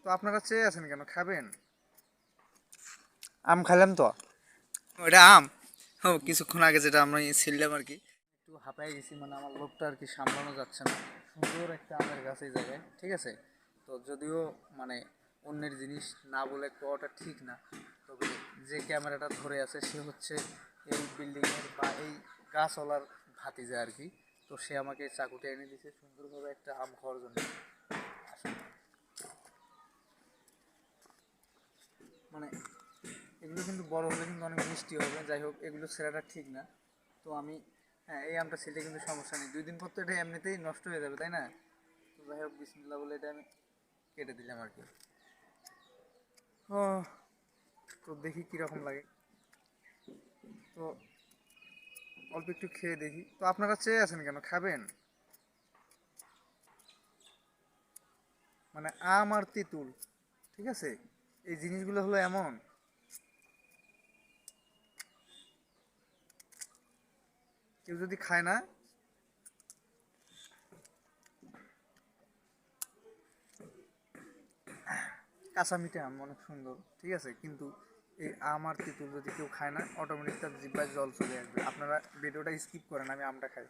তো আপনারা চেয়ে আছেন কেন? খাবেন? আম খাইলাম তো। ওটা আম। ও কিছুক্ষণ আগে যেটা আমরা ছিললাম আর কি। একটু হাঁপাই গেছি, মানে আমার লোভটা আর কি সামলানো যাচ্ছে না। সুন্দর একটা আমের গাছ এই জায়গায়, ঠিক আছে। তো যদিও মানে অন্যের জিনিস না বলে পাওয়াটা ঠিক না, তবে যে ক্যামেরাটা ধরে আছে সে হচ্ছে এই বিল্ডিংয়ের বা এই গাছওয়ালার ভাতিজা আর কি। তো সে আমাকে চাকুটা এনে দিয়েছে সুন্দরভাবে একটা আম খাওয়ার জন্য। মানে এগুলো কিন্তু বড় হলে কিন্তু অনেক মিষ্টি হবে। যাই হোক, এগুলো ছেঁড়াটা ঠিক না। তো আমি, হ্যাঁ, এই আমটা ছেলে কিন্তু সমস্যা নেই, 2 দিন পর তো এটা এমনিতেই নষ্ট হয়ে যাবে, তাই না? তো যাই হোক, বিসমিল্লাহ বলে এটা আমি কেটে দিলাম আর কি। ও, তো দেখি কীরকম লাগে। তো অল্প একটু খেয়ে দেখি। তো আপনারা চেয়ে আছেন কেন? খাবেন? মানে আম আর তেঁতুল, ঠিক আছে, এই জিনিসগুলো হলো এমন, কেউ যদি খায় না, কাঁচা মিঠে আম অনেক সুন্দর, ঠিক আছে, কিন্তু এই আম আর তেঁতুল যদি কেউ খায় না, অটোমেটিক তার জিহ্বায় জল চলে আসবে। আপনারা ভিডিওটা স্কিপ করেন, আমি আমটা খাই।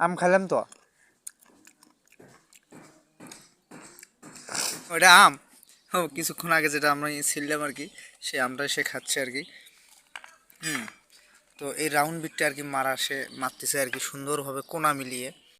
আম খাইলাম তো। ওটা আম। ও কিছুক্ষণ আগে যেটা আমরা ছিললাম আর কি, সেই আমটা সে খাচ্ছে আর কি। হুম। তো এই রাউন্ড বিটটা আর কি সে মারতেছে আর কি সুন্দরভাবে কোনা মিলিয়ে।